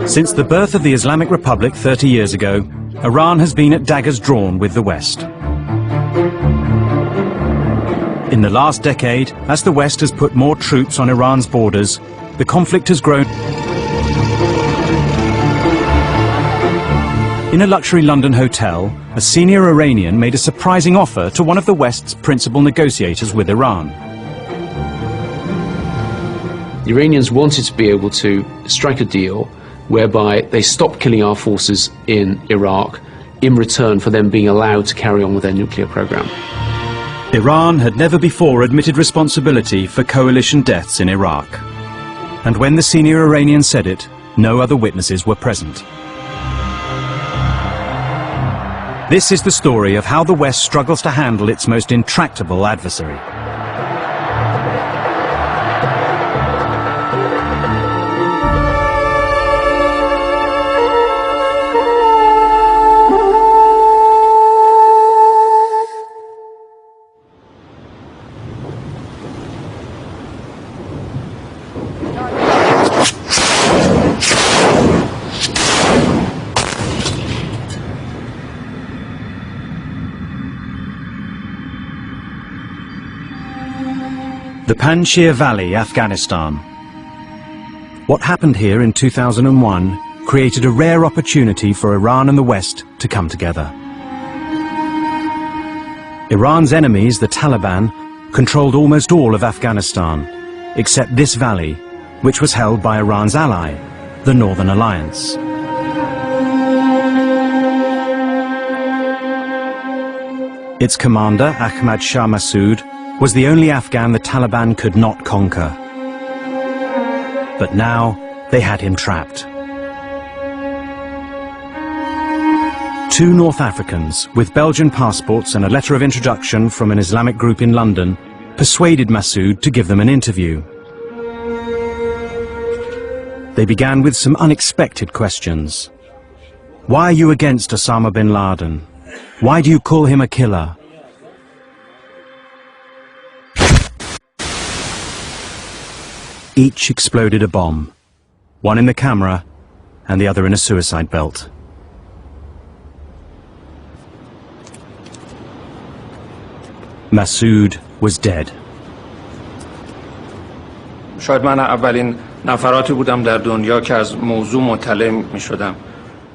Since the birth of the Islamic Republic 30 years ago, Iran has been at daggers drawn with the West. In the last decade, as the West has put more troops on Iran's borders, the conflict has grown. In a luxury London hotel, a senior Iranian made a surprising offer to one of the West's principal negotiators with Iran. The Iranians wanted to be able to strike a deal whereby they stopped killing our forces in Iraq in return for them being allowed to carry on with their nuclear program. Iran had never before admitted responsibility for coalition deaths in Iraq. And when the senior Iranian said it, no other witnesses were present. This is the story of how the West struggles to handle its most intractable adversary. The Panjshir Valley, Afghanistan. What happened here in 2001 created a rare opportunity for Iran and the West to come together. Iran's enemies, the Taliban, controlled almost all of Afghanistan, except this valley, which was held by Iran's ally, the Northern Alliance. Its commander, Ahmad Shah Massoud, was the only Afghan the Taliban could not conquer. But now they had him trapped. Two North Africans with Belgian passports and a letter of introduction from an Islamic group in London persuaded Massoud to give them an interview. They began with some unexpected questions. Why are you against Osama bin Laden? Why do you call him a killer? Each exploded a bomb, one in the camera and the other in a suicide belt. Massoud was dead. شاید من اولین نفراتی بودم در دنیا که از موضوع مطلع می شدم.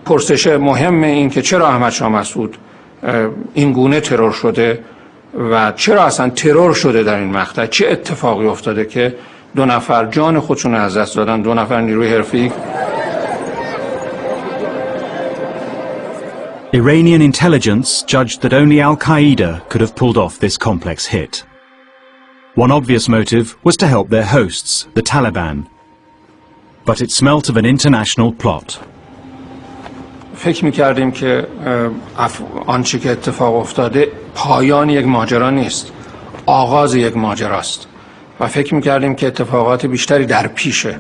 پرسش مهم این که چرا احمد شاه مسعود این گونه ترور شده و چرا اصلا ترور شده در این مقطع، چه اتفاقی افتاده که دو نفر جان خودشون از دست دادن، دو نفر نیروی حرفه‌ای. Iranian intelligence judged that only Al-Qaeda could have pulled off this complex hit. One obvious motive was to help their hosts, the Taliban. But it smelt of an international plot. فکر می‌کردیم که آنچه که اتفاق افتاده پایان یک ماجرا نیست، آغاز یک ماجراست. و فکر می‌کردیم که اتفاقات بیشتری در پیشه.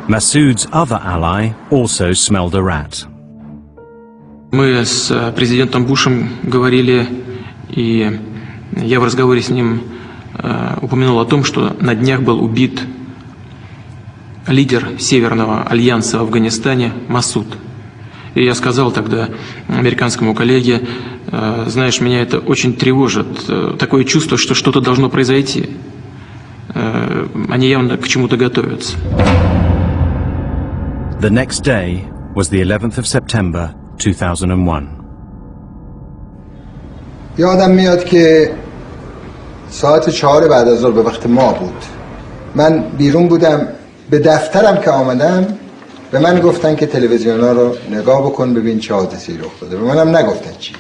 Massoud's other ally also smelled a rat. Мы с президентом Бушем говорили, и я в разговоре с ним упомянул о том, что на днях был убит лидер Северного альянса в Афганистане Масуд. И я сказал тогда американскому коллеге, знаешь, меня это очень тревожит, такое чувство, что что-то должно произойти. Они явно к чему-то готовятся. The next day was the 11th of September 2001. یادم میاد که ساعت 4 بعد از ظهر به وقت ما بود. من بیرون بودم، به دفترم که آمدم به من گفتن که تلویزیونا رو نگاه بکن ببین چه حادثه‌ای رخ داده. به منم نگفتن چی.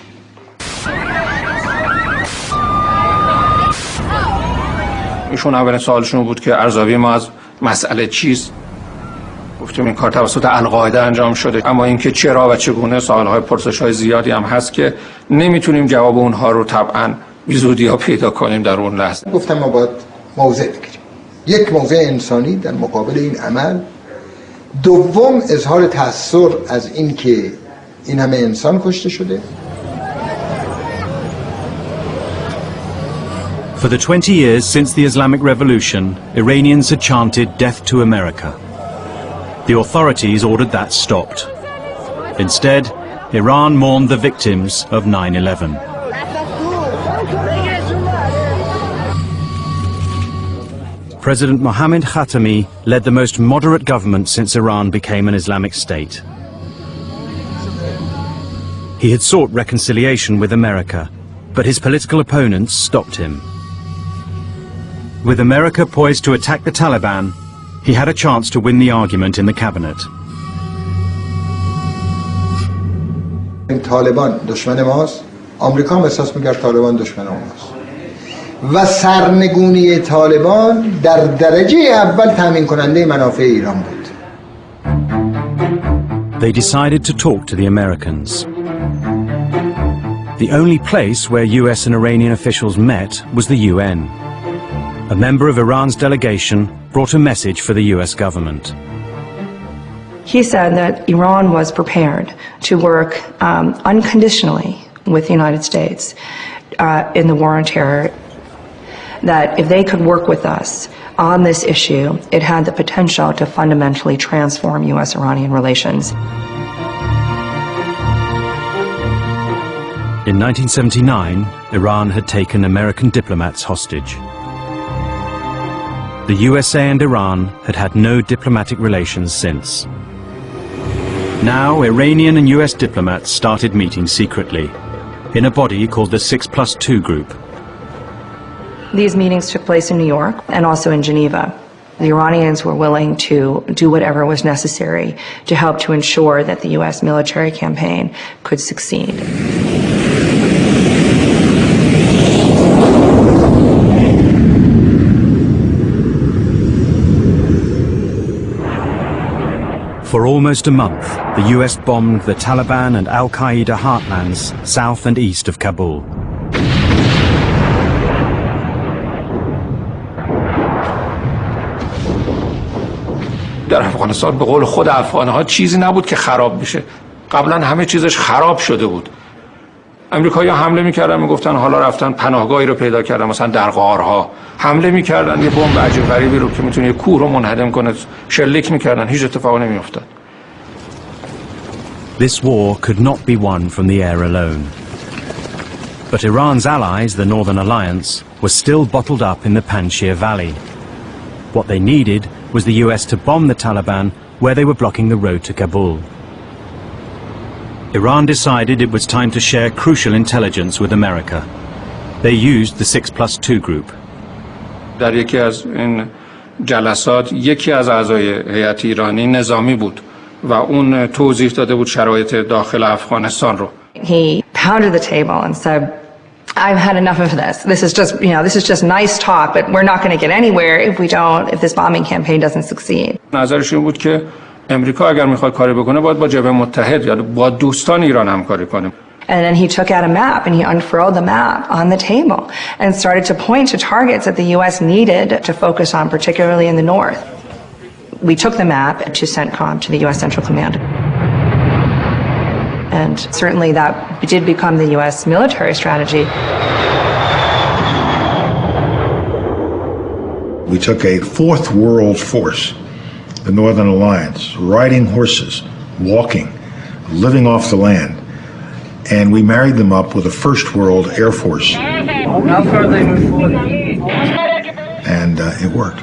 ایشون اولین سوالشون بود که ارزیابی ما از مسئله چیست. گفتیم این کار توسط القاعده انجام شده، اما اینکه چرا و چگونه سوال‌های پرسش‌های زیادی هم هست که نمیتونیم جواب اونها رو طبعاً زودیا پیدا کنیم در اون لحظه. گفتم ما باید موضع بگیریم. یک موضع انسانی در مقابل این عمل. دوم اظهار تأثیر از این که این همه انسان کشته شده. For the 20 years since the Islamic Revolution, Iranians had chanted "Death to America." The authorities ordered that stopped. Instead, Iran mourned the victims of 9/11. President Mohammad Khatami led the most moderate government since Iran became an Islamic state. He had sought reconciliation with America, but his political opponents stopped him. With America poised to attack the Taliban, he had a chance to win the argument in the cabinet. این طالبان دشمن ماست، آمریکا هم احساس می‌کرد طالبان دشمن ماست و سرنگونی طالبان در درجه اول تامین کننده منافع ایران بود. They decided to talk to the Americans. The only place where US and Iranian officials met was the UN. A member of Iran's delegation brought a message for the US government. He said that Iran was prepared to work unconditionally with the United States in the war on terror, that if they could work with us on this issue, it had the potential to fundamentally transform US-Iranian relations. In 1979, Iran had taken American diplomats hostage. The USA and Iran had had no diplomatic relations since. Now, Iranian and US diplomats started meeting secretly, in a body called the 6+2 group. These meetings took place in New York and also in Geneva. The Iranians were willing to do whatever was necessary to help to ensure that the US military campaign could succeed. For almost a month, the US bombed the Taliban and Al-Qaeda heartlands south and east of Kabul. در افغانستان به قول خود افغان‌ها چیزی نبود که خراب بشه. قبلا همه چیزش خراب شده بود. امریکایی‌ها حمله می‌کردن میگفتن حالا رفتن پناهگاهی رو پیدا کردن، مثلا در غارها حمله می‌کردن، یه بمب عجیب غریبی رو که میتونه یه کوه رو منهدم کنه شلیک می‌کردن، هیچ اتفاقی نمی‌افتاد. This war could not be won from the air alone. But Iran's allies, the Northern Alliance, were still bottled up in the Panjshir Valley. What they needed was the US to bomb the Taliban where they were blocking the road to Kabul. Iran decided it was time to share crucial intelligence with America. They used the 6+2 group. در یکی از این جلسات یکی از اعضای هیئت ایرانی نظامی بود و اون توضیح داده بود شرایط داخل افغانستان رو. He pounded the table and said, I've had enough of this. This is just nice talk, but we're not going to get anywhere if this bombing campaign doesn't succeed. نظرش این بود که امریکا اگر میخواد کاری بکنه باید با جبهه متحد یا با دوستان ایران همکاری کنه. And then he took out a map and he unfurled the map on the table and started to point to targets that the US needed to focus on, particularly in the north. We took the map to CENTCOM, to the US Central Command. And certainly that did become the US military strategy. We took a fourth world force, the Northern Alliance, riding horses, walking, living off the land, and we married them up with a first world air force. And it worked.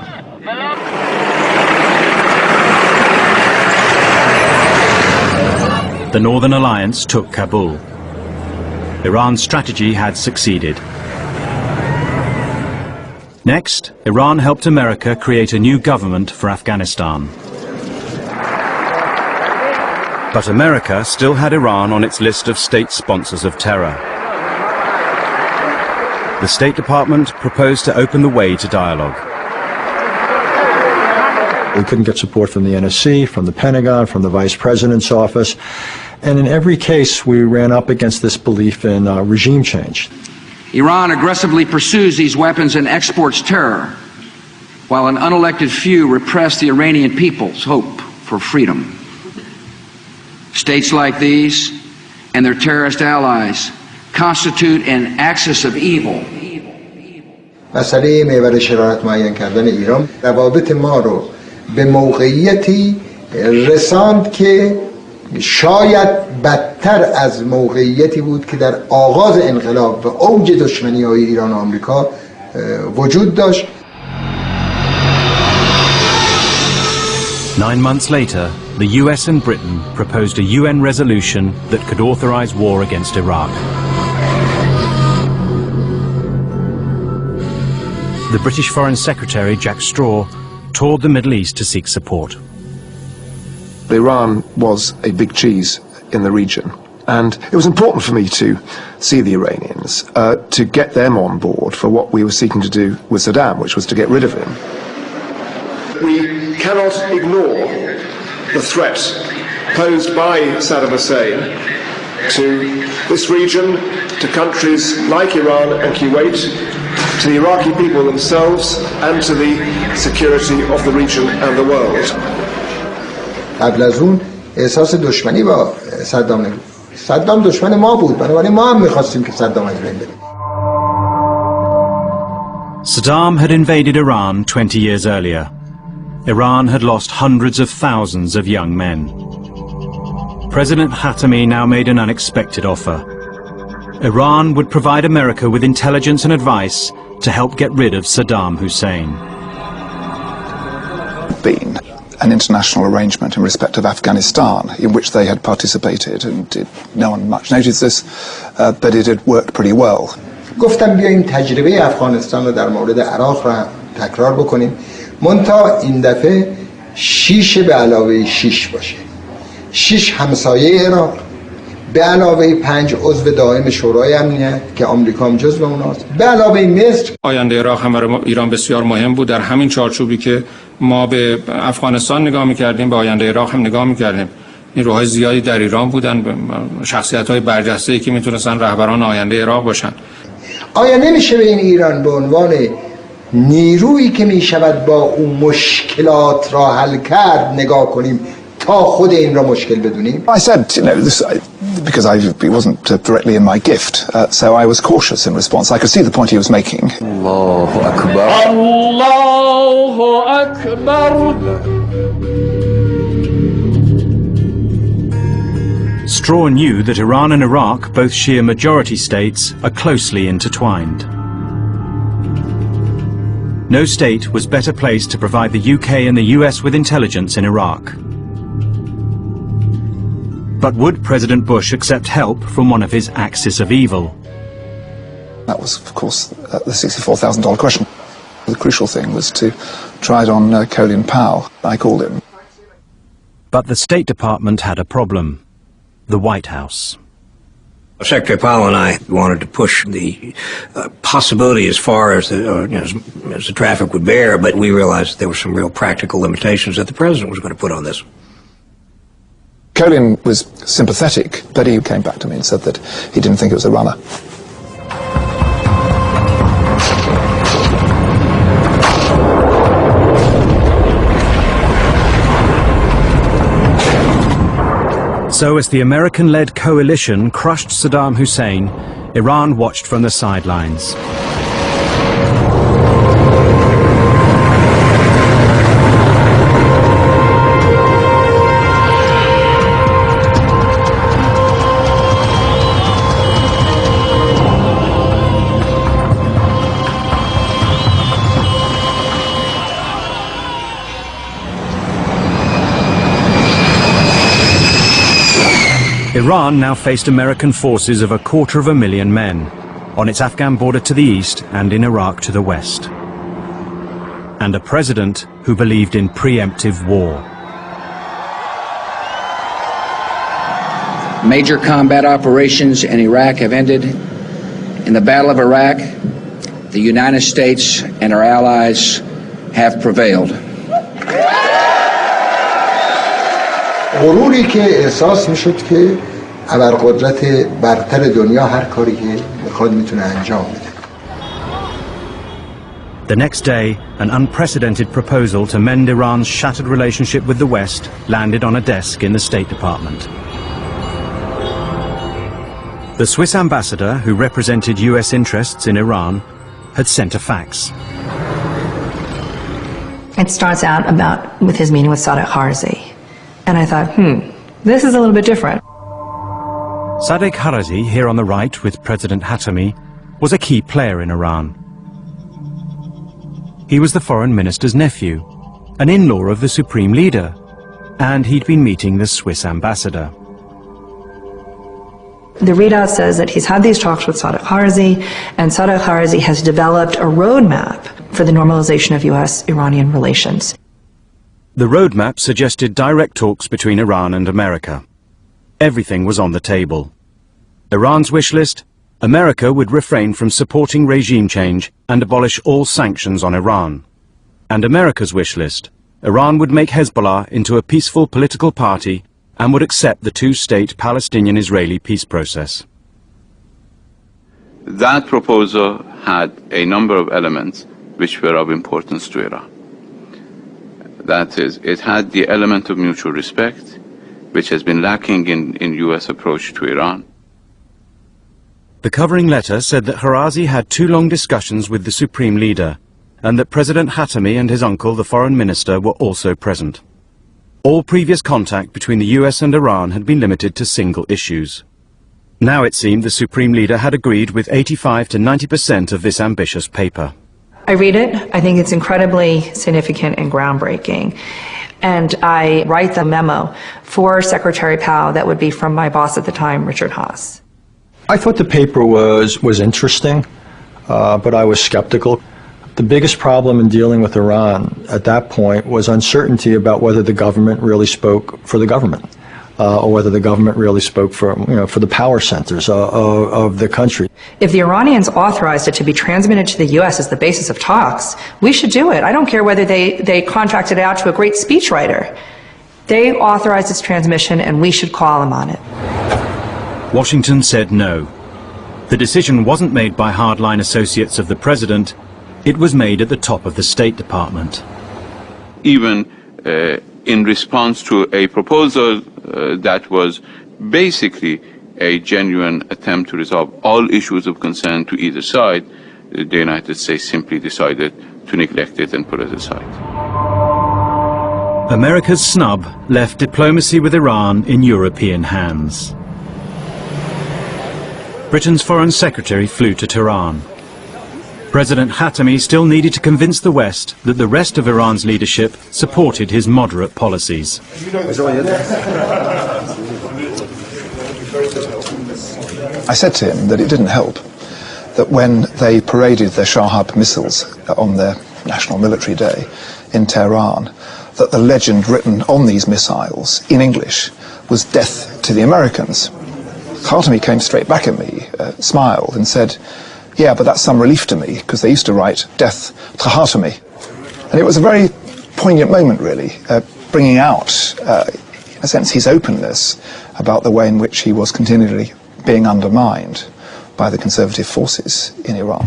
The Northern Alliance took Kabul. Iran's strategy had succeeded. Next, Iran helped America create a new government for Afghanistan. But America still had Iran on its list of state sponsors of terror. The State Department proposed to open the way to dialogue. We couldn't get support from the NSC, from the Pentagon, from the Vice President's office. And in every case, we ran up against this belief in regime change. Iran aggressively pursues these weapons and exports terror, while an unelected few repress the Iranian people's hope for freedom. States like these and their terrorist allies constitute an axis of evil مسئله محور شرارت معین کردن ایران روابط ما رو به موقعیتی رساند که شاید بدتر از موقعیتی بود که در آغاز انقلاب و اوج دشمنی‌های ایران و آمریکا وجود داشت. 9 months later, the US and Britain proposed a UN resolution that could authorize war against Iraq. The British Foreign Secretary, Jack Straw, toured the Middle East to seek support. Iran was a big cheese in the region, and it was important for me to see the Iranians, to get them on board for what we were seeking to do with Saddam, which was to get rid of him. We cannot ignore the threat posed by Saddam Hussein to this region, to countries like Iran and Kuwait, to the Iraqi people themselves, and to the security of the region and the world. قبل از اون احساس دشمنی با صدام نبود. صدام دشمن ما بود، بنابراین ما هم می‌خواستیم که صدام از بین بره. Saddam had invaded Iran 20 years earlier. Iran had lost hundreds of thousands of young men. President Khatami now made an unexpected offer. Iran would provide America with intelligence and advice to help get rid of Saddam Hussein. Been an international arrangement in respect of Afghanistan in which they had participated, and no one much noticed this, but it had worked pretty well. گفتم بیایم تجربه افغانستان رو در مورد عراق را تکرار بکنیم، منتها این دفعه 6 به علاوه 6 باشه. 6 همسایه عراق به علاوه 5 عضو دائم شورای امنیت که آمریکا هم جزو اوناست، به علاوه مصر. آینده عراق هم برای ایران بسیار مهم بود. در همین چارچوبی که ما به افغانستان نگاه می‌کردیم، به آینده عراق هم نگاه می‌کردیم. نیروهای زیادی در ایران بودن، شخصیت‌های برجسته‌ای که میتونستن رهبران آینده عراق باشن. آیا نمیشه به این ایران به عنوان نیرویی که میشود با اون مشکلات را حل کرد نگاه کنیم تا خود این را مشکل بدونیم؟ I said, this, because it wasn't directly in my gift, so I was cautious in response. I could see the point he was making. Allahu Akbar. Allahu Akbar. Straw knew that Iran and Iraq, both Shia majority states, are closely intertwined. No state was better placed to provide the UK and the US with intelligence in Iraq. But would President Bush accept help from one of his axis of evil? That was, of course, the $64,000 question. The crucial thing was to try it on Colin Powell, I called him. But the State Department had a problem. The White House. Secretary Powell and I wanted to push the possibility as far as as the traffic would bear, but we realized that there were some real practical limitations that the president was going to put on this. Colin was sympathetic, but he came back to me and said that he didn't think it was a runner. So as the American-led coalition crushed Saddam Hussein, Iran watched from the sidelines. Iran now faced American forces of 250,000 men on its Afghan border to the east and in Iraq to the west. And a president who believed in preemptive war. Major combat operations in Iraq have ended. In the Battle of Iraq, the United States and our allies have prevailed. غروری که احساس میشد که ابرقدرت برتر دنیا هر کاری که میخواد میتونه انجام بده. The next day, an unprecedented proposal to mend Iran's shattered relationship with the West landed on a desk in the State Department. The Swiss ambassador, who represented US interests in Iran, had sent a fax. It starts out with his meeting with Sadegh Kharzi. And I thought, this is a little bit different. Sadegh Kharzi, here on the right with President Khatami, was a key player in Iran. He was the foreign minister's nephew, an in-law of the supreme leader, and he'd been meeting the Swiss ambassador. The readout says that he's had these talks with Sadegh Kharzi, and Sadegh Kharzi has developed a roadmap for the normalization of U.S.-Iranian relations. The roadmap suggested direct talks between Iran and America. Everything was on the table. Iran's wish list: America would refrain from supporting regime change and abolish all sanctions on Iran. And America's wish list: Iran would make Hezbollah into a peaceful political party and would accept the two-state Palestinian-Israeli peace process. That proposal had a number of elements which were of importance to Iran. That is, it had the element of mutual respect, which has been lacking in U.S. approach to Iran. The covering letter said that Kharzi had 2 long discussions with the supreme leader, and that President Khatami and his uncle, the foreign minister, were also present. All previous contact between the US and Iran had been limited to single issues. Now it seemed the supreme leader had agreed with 85 to 90% of this ambitious paper. I read it. I think it's incredibly significant and groundbreaking. And I write the memo for Secretary Powell that would be from my boss at the time, Richard Haass. I thought the paper was interesting, but I was skeptical. The biggest problem in dealing with Iran at that point was uncertainty about whether the government really spoke for the government, or whether the government really spoke for the power centers of the country. If the Iranians authorized it to be transmitted to the U.S. as the basis of talks, we should do it. I don't care whether they contracted it out to a great speechwriter. They authorized its transmission, and we should call them on it. Washington said no. The decision wasn't made by hardline associates of the president. It was made at the top of the State Department. Even in response to a proposal that was basically a genuine attempt to resolve all issues of concern to either side, the United States simply decided to neglect it and put it aside. America's snub left diplomacy with Iran in European hands. Britain's Foreign Secretary flew to Tehran. President Khatami still needed to convince the West that the rest of Iran's leadership supported his moderate policies. I said to him that it didn't help that when they paraded their Shahab missiles on their National Military Day in Tehran, that the legend written on these missiles in English was "Death to the Americans." Khatami came straight back at me, smiled and said, "Yeah, but that's some relief to me, because they used to write "Death to Khatami." And it was a very poignant moment, really, bringing out, in a sense, his openness about the way in which he was continually being undermined by the conservative forces in Iran.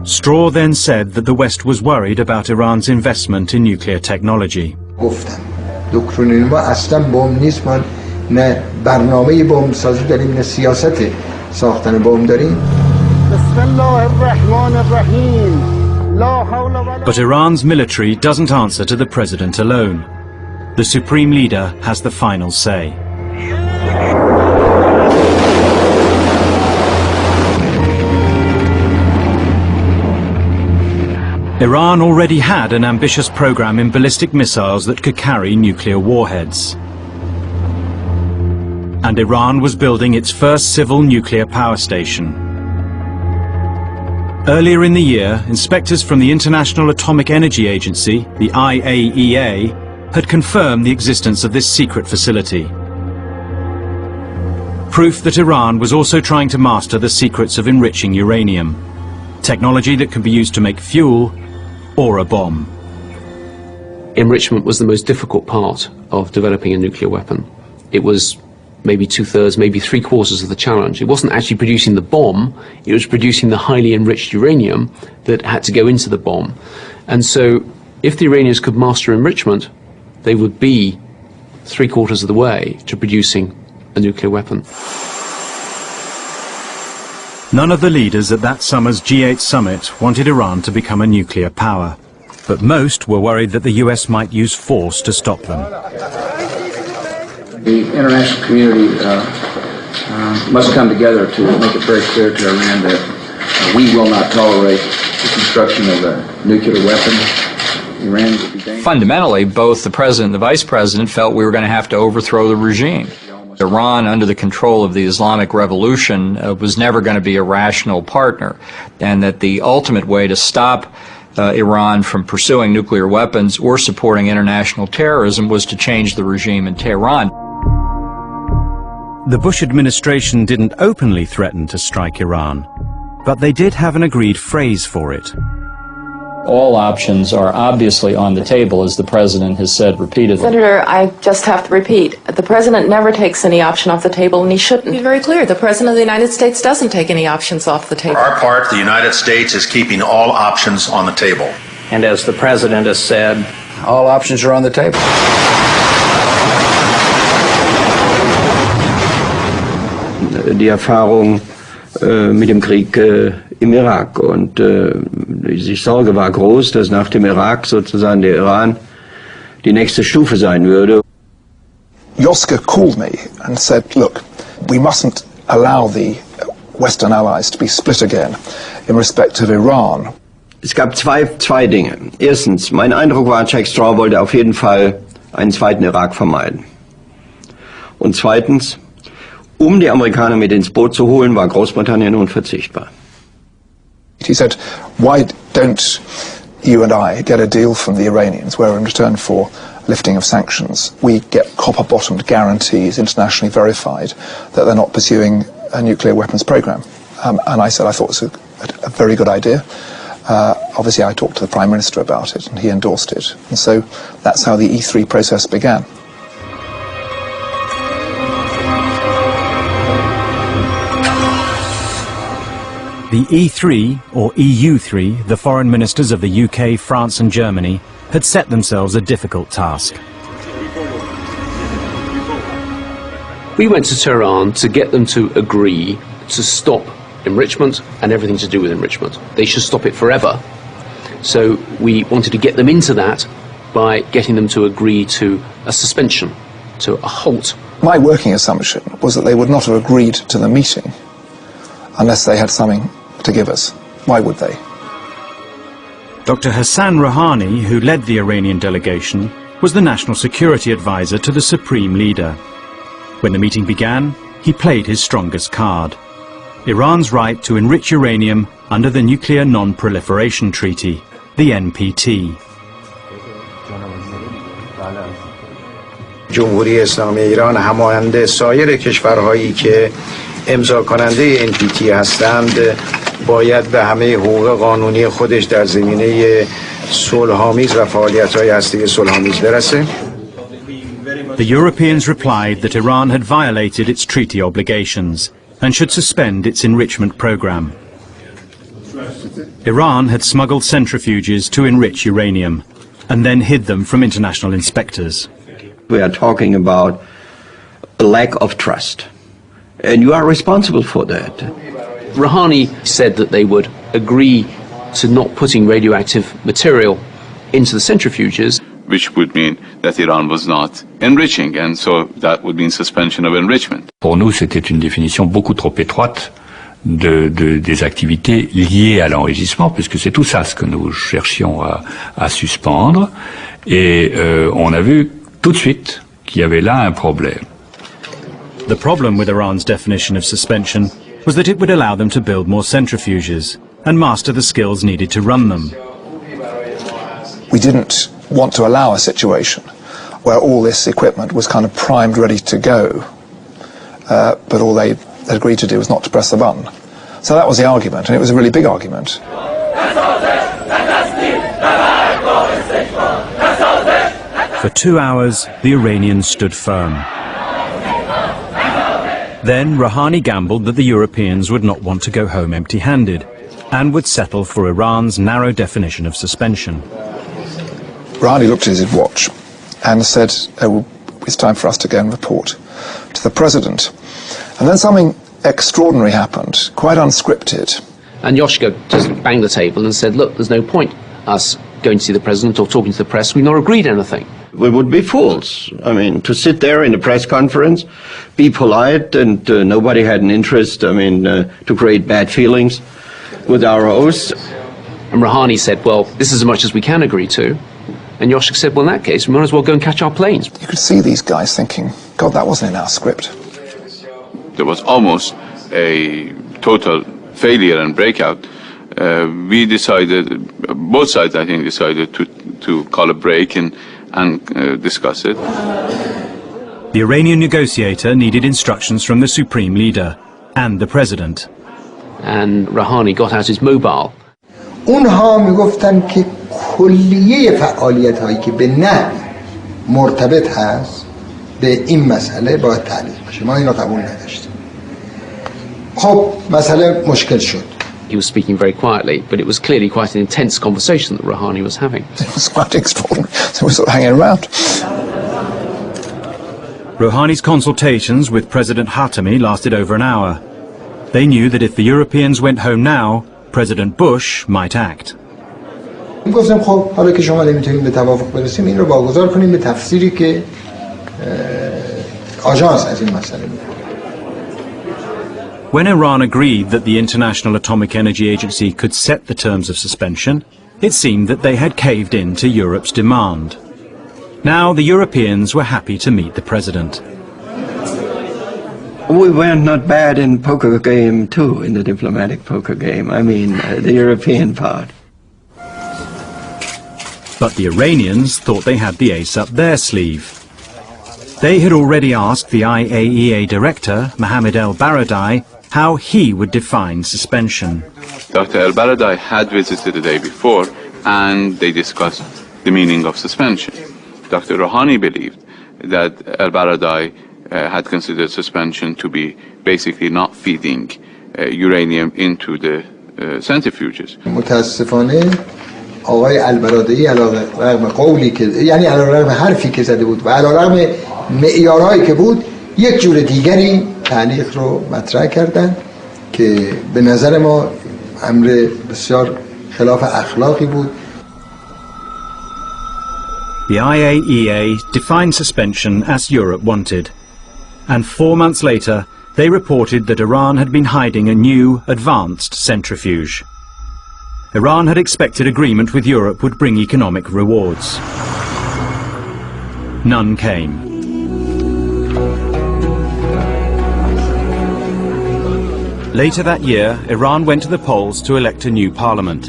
Straw then said that the West was worried about Iran's investment in nuclear technology. گفتم دکترین ما اصلا بمب نیست، ما نه برنامه بمب سازی داریم نه سیاست ساختن بمب داریم. But Iran's military doesn't answer to the president alone. The supreme leader has the final say. Iran already had an ambitious program in ballistic missiles that could carry nuclear warheads. And Iran was building its first civil nuclear power station. Earlier in the year, inspectors from the International Atomic Energy Agency, the IAEA, had confirmed the existence of this secret facility. Proof that Iran was also trying to master the secrets of enriching uranium, technology that can be used to make fuel or a bomb. Enrichment was the most difficult part of developing a nuclear weapon. It was maybe 2/3, maybe 3/4 of the challenge. It wasn't actually producing the bomb, it was producing the highly enriched uranium that had to go into the bomb. And so if the Iranians could master enrichment, they would be 3/4 of the way to producing a nuclear weapon. None of the leaders at that summer's G8 summit wanted Iran to become a nuclear power, but most were worried that the US might use force to stop them. The international community must come together to make it very clear to Iran that we will not tolerate the construction of a nuclear weapon. Iran will be dangerous. Fundamentally, both the president and the vice president felt we were going to have to overthrow the regime. Iran, under the control of the Islamic Revolution, was never going to be a rational partner, and that the ultimate way to stop Iran from pursuing nuclear weapons or supporting international terrorism was to change the regime in Tehran. The Bush administration didn't openly threaten to strike Iran, but they did have an agreed phrase for it. All options are obviously on the table, as the president has said repeatedly. Senator, I just have to repeat, the president never takes any option off the table, and he shouldn't. Be very clear, the president of the United States doesn't take any options off the table. For our part, the United States is keeping all options on the table. And as the president has said, all options are on the table. Die Erfahrung mit dem Krieg im Irak und die Sorge war groß, dass nach dem Irak sozusagen der Iran die nächste Stufe sein würde. Yoska called me and said, look, we mustn't allow the Western allies to be split again in respect of Iran. Es gab zwei Dinge. Erstens, mein Eindruck war, Jack Straw wollte auf jeden Fall einen zweiten Irak vermeiden. Und zweitens, die Amerikaner mit ins Boot zu holen, war Großbritannien unverzichtbar. He said, why don't you and I get a deal from the Iranians where in return for lifting of sanctions, we get copper-bottomed guarantees, internationally verified, that they're not pursuing a nuclear weapons program. And I said I thought it was a very good idea. Obviously I talked to the Prime Minister about it and he endorsed it. And so that's how the E3 process began. The E3, or EU3, the foreign ministers of the UK, France and Germany, had set themselves a difficult task. We went to Tehran to get them to agree to stop enrichment and everything to do with enrichment. They should stop it forever. So we wanted to get them into that by getting them to agree to a suspension, to a halt. My working assumption was that they would not have agreed to the meeting unless they had something to give us. Why would they? Dr. Hassan Rouhani, who led the Iranian delegation, was the national security advisor to the supreme leader. When the meeting began, he played his strongest card: Iran's right to enrich uranium under the Nuclear Non-Proliferation Treaty, the NPT. جمهوری اسلامی ایران همانند سایر کشورهایی که امضا کننده NPT هستند باید به همه حقوق قانونی خودش در زمینه صلح‌آمیز و فعالیت‌های هسته‌ای صلح‌آمیز برسه. The Europeans replied that Iran had violated its treaty obligations and should suspend its enrichment program. Iran had smuggled centrifuges to enrich uranium and then hid them from international inspectors. We are talking about a lack of trust, and you are responsible for that. Rouhani said that they would agree to not putting radioactive material into the centrifuges, which would mean that Iran was not enriching, and so that would mean suspension of enrichment. Pour nous, c'était une définition beaucoup trop étroite des activités liées à l'enrichissement, puisque c'est tout ça ce que nous cherchions à suspendre, et on a vu tout de suite qu'il y avait là un problème. The problem with Iran's definition of suspension was that it would allow them to build more centrifuges and master the skills needed to run them. We didn't want to allow a situation where all this equipment was kind of primed, ready to go, but all they agreed to do was not to press the button. So that was the argument, and it was a really big argument. For 2 hours, the Iranians stood firm. Then Rouhani gambled that the Europeans would not want to go home empty-handed and would settle for Iran's narrow definition of suspension. Rouhani looked at his watch and said, oh, it's time for us to go and report to the president. And then something extraordinary happened, quite unscripted. And Yoshiko just banged the table and said, look, there's no point us going to see the president or talking to the press. We've not agreed anything. We would be fools. I mean, to sit there in a press conference, be polite, and nobody had an interest, to create bad feelings with our hosts. And Rouhani said, well, this is as much as we can agree to. And Yoshiko said, well, in that case, we might as well go and catch our planes. You could see these guys thinking, God, that wasn't in our script. There was almost a total failure and breakout. We decided, both sides I think decided to call a break and discuss it. The Iranian negotiator needed instructions from the supreme leader and the president. And Rouhani got out his mobile. اونها میگفتن که کلیه فعالیت هایی که به نحوی مرتبط هست به این مسئله باید تعلیق بشه. ما اینو قبول نداشتیم. خب مسئله مشکل شد. He was speaking very quietly, but it was clearly quite an intense conversation that Rouhani was having. It was quite extraordinary. So we were sort of hanging around. Rouhani's consultations with President Khatami lasted over an hour. They knew that if the Europeans went home now, President Bush might act. گفتم خب حالا که شما نمیتونیم به توافق برسیم این رو واگذار کنیم به تفسیری که آژانس از این مسئله میده. When Iran agreed that the International Atomic Energy Agency could set the terms of suspension, it seemed that they had caved in to Europe's demand. Now the Europeans were happy to meet the president. We were not bad in poker game too, in the diplomatic poker game. The European part. But the Iranians thought they had the ace up their sleeve. They had already asked the IAEA director, Mohammed El-Baradei, how he would define suspension. Dr. El-Baradei had visited the day before and they discussed the meaning of suspension. Dr. Rouhani believed that El-Baradei had considered suspension to be basically not feeding uranium into the centrifuges. متاسفانه آقای البرادعی علیرغم قولی که یعنی علیرغم حرفی که زده بود و علیرغم معیارهایی که بود یک جور دیگری تعلیق رو مطرح کردن که به نظر ما امر بسیار خلاف اخلاقی بود. The IAEA defined suspension as Europe wanted, and 4 months later they reported that Iran had been hiding a new, advanced centrifuge. Iran had expected agreement with Europe would bring economic rewards. None came. Later that year, Iran went to the polls to elect a new parliament.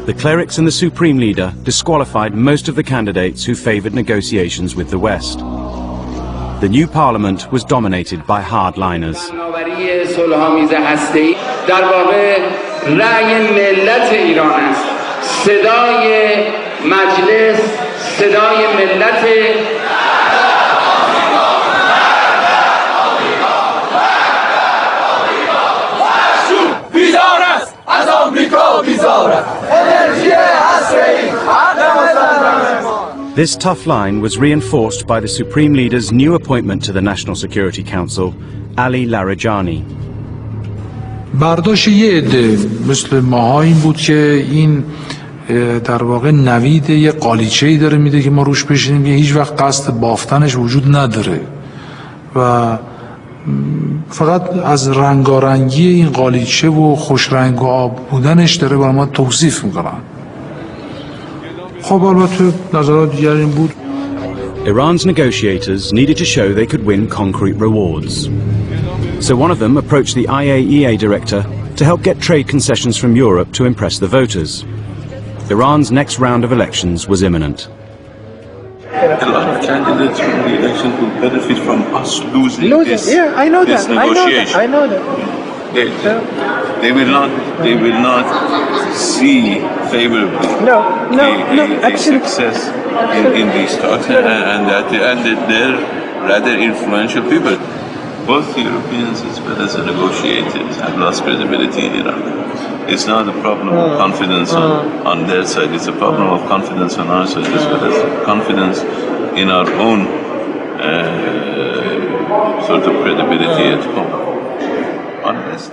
The clerics and the supreme leader disqualified most of the candidates who favoured negotiations with the West. The new parliament was dominated by hardliners. This tough line was reinforced by the Supreme Leader's new appointment to the National Security Council, Ali Larijani. برداشت یه عده مثل ماها این بود که این در واقع نوید یه قالیچه‌ای داره میده که ما روش بشینیم که هیچ وقت قصد بافتنش وجود نداره و فقط از رنگارنگی این قالیچه و خوش رنگ و آب بودنش داره برای ما توصیف میکنن. خب البته نظرات دیگر این بود. Iran's negotiators needed to show they could win concrete rewards. So one of them approached the IAEA director to help get trade concessions from Europe to impress the voters. Iran's next round of elections was imminent. A lot of candidates from the election will benefit from us losing this, yeah, I know this that. negotiation. I know that. They will not see favorably a success in these talks, and they're rather influential people. Both Europeans as well as the negotiators have lost credibility in Iran. It's not a problem of confidence on their side, it's a problem of confidence on our side as well as confidence in our own sort of credibility at home.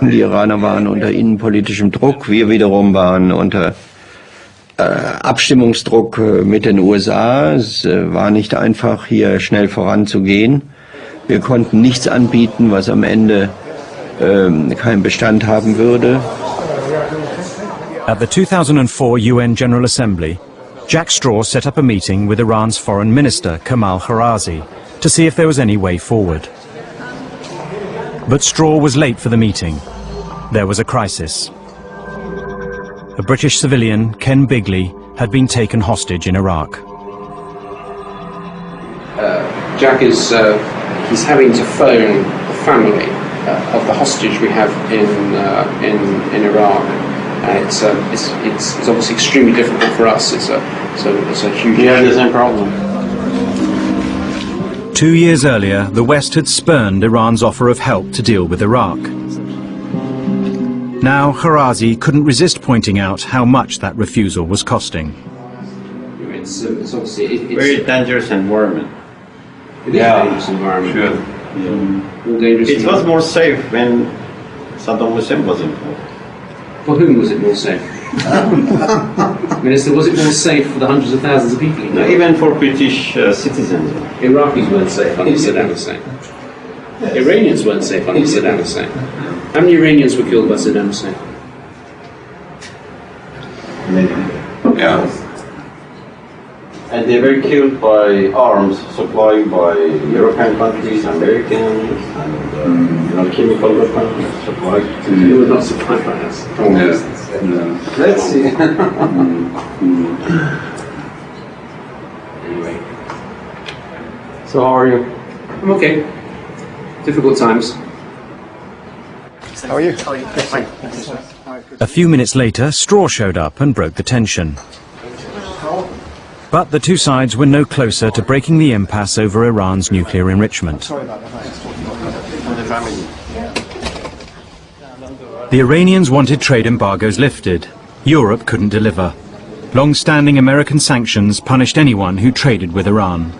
Die Iraner waren unter innenpolitischem Druck, wir wiederum waren unter Abstimmungsdruck mit den USA. Es war nicht einfach, hier schnell voranzugehen. Wir konnten nichts anbieten, was am Ende keinen Bestand haben würde. At the 2004 UN General Assembly, Jack Straw set up a meeting with Iran's Foreign Minister, Kamal Karazi, to see if there was any way forward. But Straw was late for the meeting. There was a crisis. A British civilian, Ken Bigley, had been taken hostage in Iraq. Jack is he's having to phone the family of the hostage we have in Iraq. It's obviously extremely difficult for us. It's a huge. Yeah, there's no problem. 2 years earlier, the West had spurned Iran's offer of help to deal with Iraq. Now, Karazi couldn't resist pointing out how much that refusal was costing. It's obviously very dangerous environment. It is a dangerous environment. Sure. More dangerous. It was more safe when Saddam Hussein was involved. For whom was it more safe? Minister, was it more safe for the hundreds of thousands of people? No, even for British citizens. Iraqis weren't safe under Saddam Hussein. Iranians weren't safe under Saddam Hussein. How many Iranians were killed by Saddam Hussein? Yeah. And they were killed by arms supplied by European countries, Americans, and chemical weapons supplied to. They were not supplied by us. No. Let's see. Anyway. So how are you? I'm okay. Difficult times. How are you? Fine. A few minutes later, Straw showed up and broke the tension. But the two sides were no closer to breaking the impasse over Iran's nuclear enrichment. The Iranians wanted trade embargoes lifted. Europe couldn't deliver. Long-standing American sanctions punished anyone who traded with Iran.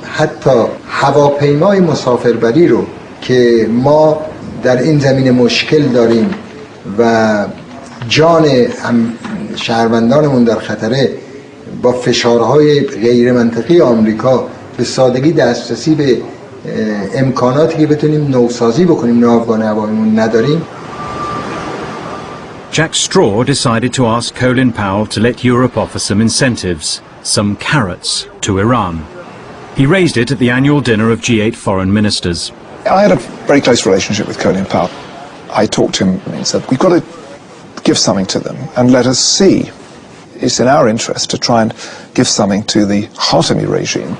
حتی هواپیمای مسافربری رو که ما در این زمینه مشکل داریم و جان شهروندانمون در خطره، با فشارهای غیر منطقی آمریکا به سادگی دسترسی به امکاناتی که بتونیم نوسازی بکنیم ناوگان هواییمون نداریم. Jack Straw decided to ask Colin Powell to let Europe offer some incentives, some carrots, to Iran. He raised it at the annual dinner of G8 foreign ministers. I had a very close relationship with Colin Powell. I talked to him and he said, we've got to give something to them and let us see. It's in our interest to try and give something to the Khatami regime.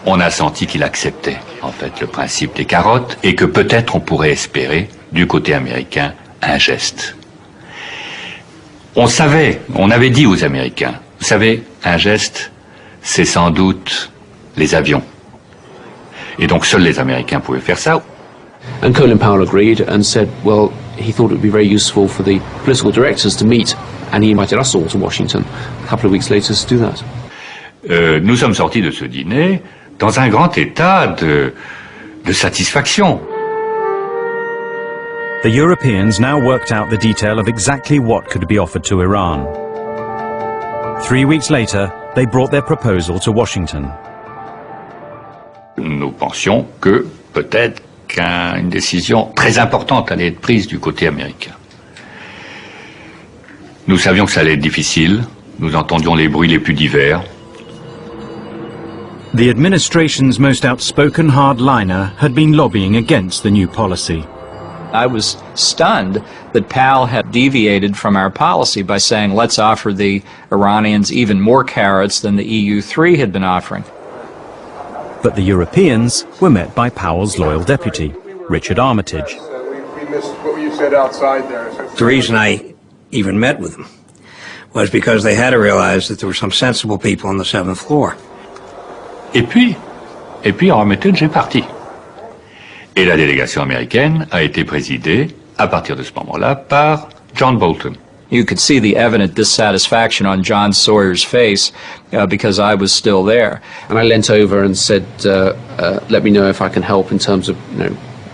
On a senti qu'il acceptait, en fait, le principe des carottes et que peut-être on pourrait espérer, du côté américain, un geste. On savait, on avait dit aux Américains, vous savez, un geste, c'est sans doute les avions. Et donc seuls les Américains pouvaient faire ça. And Colin Powell agreed and said, well, he thought it would be very useful for the political directors to meet, and he invited us all to Washington a couple of weeks later to do that. Nous sommes sortis de ce dîner dans un grand état de satisfaction. The Europeans now worked out the detail of exactly what could be offered to Iran. 3 weeks later, they brought their proposal to Washington. Nous pensions que peut-être qu'une décision très importante allait être prise du côté américain. Nous savions que ça allait être difficile, nous entendions les bruits les plus divers. The administration's most outspoken hardliner had been lobbying against the new policy. I was stunned that Powell had deviated from our policy by saying, let's offer the Iranians even more carrots than the EU3 had been offering. But the Europeans were met by Powell's loyal deputy, Richard Armitage. We missed what you said outside there. The reason I even met with them was because they had to realize that there were some sensible people on the 7th floor. Et puis Armitage est parti. Et la délégation américaine a été présidée, à partir de ce moment-là, par John Bolton. You could see the evident dissatisfaction on John Sawyer's face because I was still there. And I leant over and said, let me know if I can help in terms of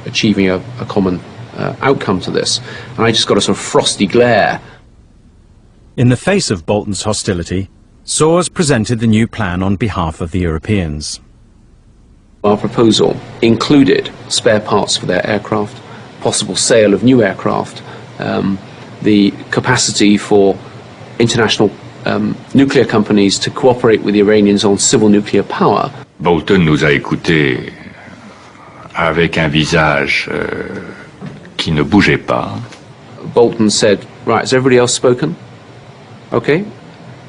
achieving a common outcome to this. And I just got a sort of frosty glare. In the face of Bolton's hostility, Soares presented the new plan on behalf of the Europeans. Our proposal included spare parts for their aircraft, possible sale of new aircraft, the capacity for international nuclear companies to cooperate with the Iranians on civil nuclear power. Bolton nous a écoutés avec un visage qui ne bougeait pas. Bolton said, right, has everybody else spoken? Okay.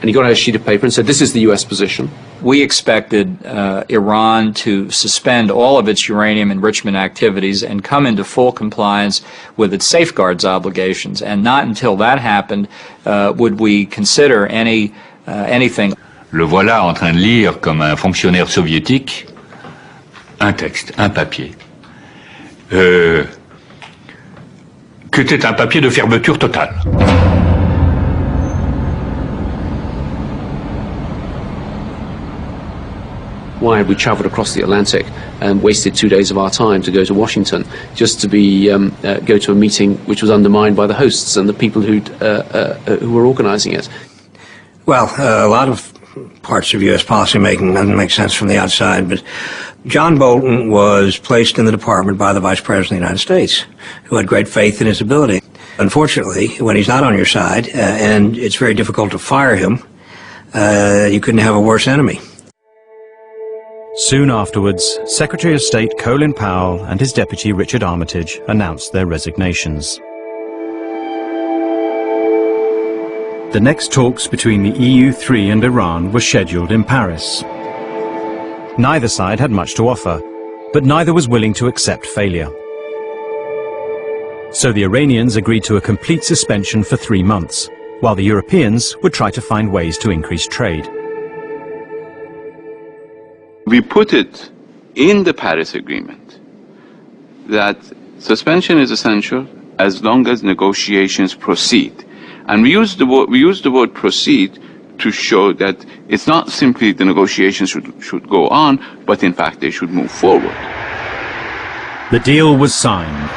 And he got out a sheet of paper and said, this is the US position. We expected Iran to suspend all of its uranium enrichment activities and come into full compliance with its safeguards obligations. And not until that happened would we consider anything. Le voilà en train de lire comme un fonctionnaire soviétique un texte, un papier, que c'était un papier de fermeture totale. Why had we travelled across the Atlantic and wasted 2 days of our time to go to Washington just to go to a meeting which was undermined by the hosts and the people who were organising it? Well, a lot of parts of U.S. policymaking doesn't make sense from the outside, but John Bolton was placed in the department by the Vice President of the United States, who had great faith in his ability. Unfortunately, when he's not on your side, and it's very difficult to fire him, you couldn't have a worse enemy. Soon afterwards, Secretary of State Colin Powell and his deputy Richard Armitage announced their resignations. The next talks between the EU3 and Iran were scheduled in Paris. Neither side had much to offer, but neither was willing to accept failure. So the Iranians agreed to a complete suspension for 3 months, while the Europeans would try to find ways to increase trade. We put it in the Paris Agreement that suspension is essential as long as negotiations proceed. And we use the word proceed to show that it's not simply the negotiations should go on, but in fact they should move forward. The deal was signed.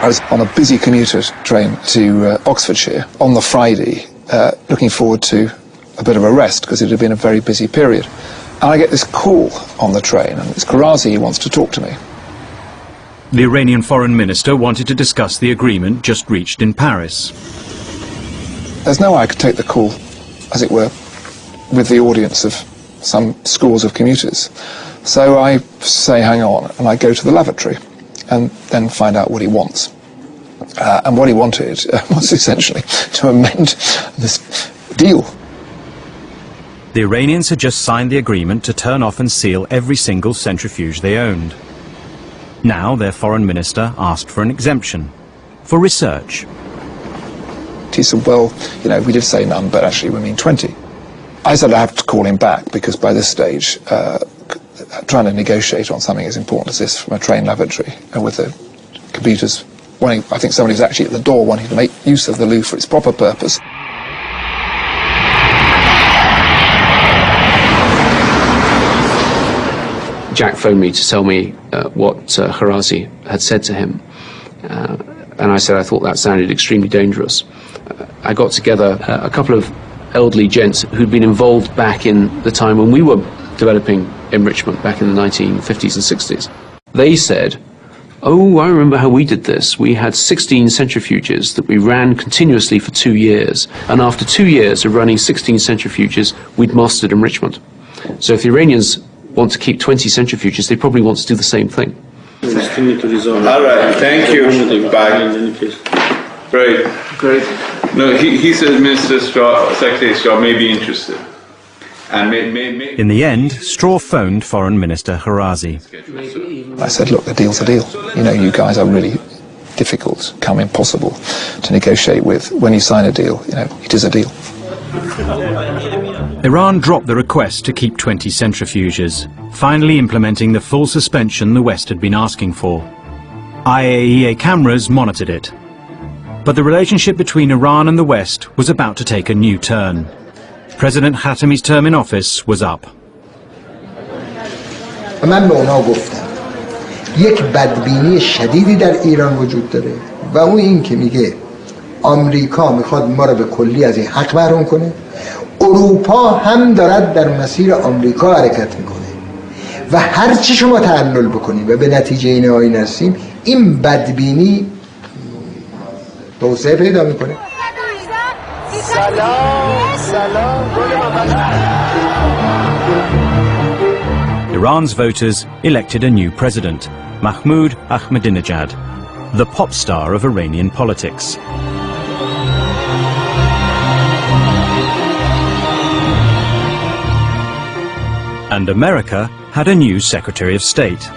I was on a busy commuter train to Oxfordshire on the Friday, looking forward to a bit of a rest because it had been a very busy period. And I get this call on the train, and it's Karazi who wants to talk to me. The Iranian foreign minister wanted to discuss the agreement just reached in Paris. There's no way I could take the call, as it were, with the audience of some scores of commuters. So I say, hang on, and I go to the lavatory and then find out what he wants. And what he wanted was essentially to amend this deal. The Iranians had just signed the agreement to turn off and seal every single centrifuge they owned. Now their foreign minister asked for an exemption, for research. He said, well, you know, we did say none, but actually we mean 20. I said I have to call him back because by this stage, trying to negotiate on something as important as this from a train lavatory and with the computers wanting, I think somebody's actually at the door wanting to make use of the loo for its proper purpose. Jack phoned me to tell me what Karazi had said to him. And I said I thought that sounded extremely dangerous. I got together a couple of elderly gents who'd been involved back in the time when we were developing enrichment back in the 1950s and 60s. They said, oh, I remember how we did this. We had 16 centrifuges that we ran continuously for 2 years. And after 2 years of running 16 centrifuges, we'd mastered enrichment. So if the Iranians want to keep 20 centrifuges, they probably want to do the same thing. All right, thank you. Bye. Great. No, he said Minister Straw, Secretary Straw may be interested. And may. In the end, Straw phoned Foreign Minister Karazi. I said, look, the deal's a deal. You know, you guys are really difficult, come impossible to negotiate with. When you sign a deal, you know, it is a deal. Iran dropped the request to keep 20 centrifuges, finally implementing the full suspension the West had been asking for. IAEA cameras monitored it. But the relationship between Iran and the West was about to take a new turn. President Khatami's term in office was up. من به اونا گفتم یک بدبینی شدیدی در ایران وجود داره و اون این که میگه آمریکا میخواد ما رو به کلی از این حق محروم کنه، اروپا هم دارد در مسیر آمریکا حرکت میکنه و هر چی شما تعلل بکنیم و به نتیجه این آیین هستیم، این بدبینی توسعه پیدا میکنه. Iran's voters elected a new president, Mahmoud Ahmadinejad, the pop star of Iranian politics. And America had a new Secretary of State.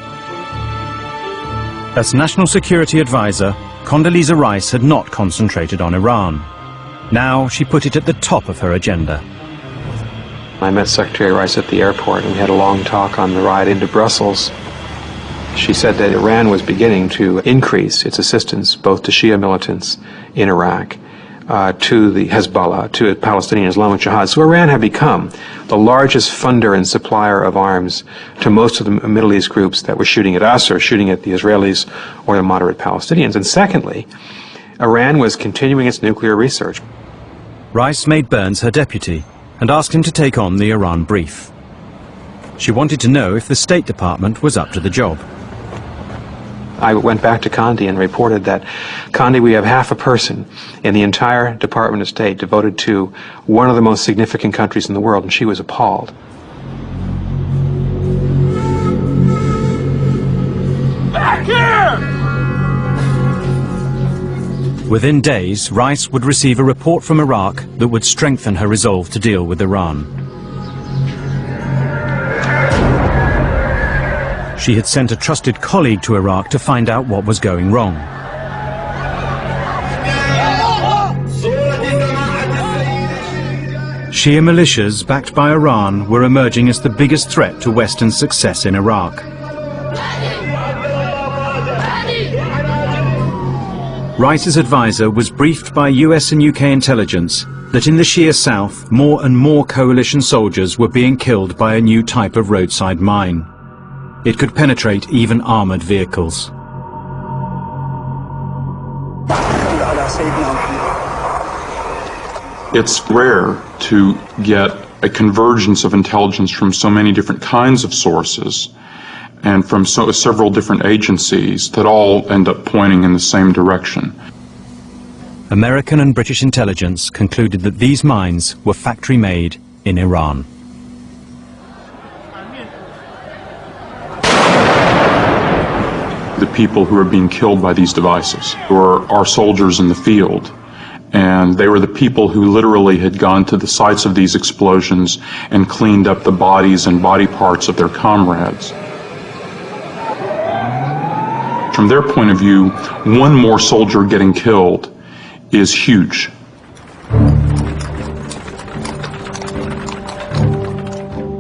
As National Security Advisor, Condoleezza Rice had not concentrated on Iran. Now she put it at the top of her agenda. I met Secretary Rice at the airport and we had a long talk on the ride into Brussels. She said that Iran was beginning to increase its assistance both to Shia militants in Iraq, to the Hezbollah, to Palestinian Islamic Jihad. So Iran had become the largest funder and supplier of arms to most of the Middle East groups that were shooting at us or shooting at the Israelis or the moderate Palestinians. And secondly, Iran was continuing its nuclear research. Rice made Burns her deputy and asked him to take on the Iran brief. She wanted to know if the State Department was up to the job. I went back to Condi and reported that, Condi, we have half a person in the entire Department of State devoted to one of the most significant countries in the world, and she was appalled. Back here! Within days, Rice would receive a report from Iraq that would strengthen her resolve to deal with Iran. She had sent a trusted colleague to Iraq to find out what was going wrong. Shia militias backed by Iran were emerging as the biggest threat to Western success in Iraq. Rice's advisor was briefed by US and UK intelligence that in the Shia south, more and more coalition soldiers were being killed by a new type of roadside mine. It could penetrate even armored vehicles. It's rare to get a convergence of intelligence from so many different kinds of sources and from several different agencies that all end up pointing in the same direction. American and British intelligence concluded that these mines were factory-made in Iran. The people who are being killed by these devices were our soldiers in the field, and they were the people who literally had gone to the sites of these explosions and cleaned up the bodies and body parts of their comrades. From their point of view, one more soldier getting killed is huge.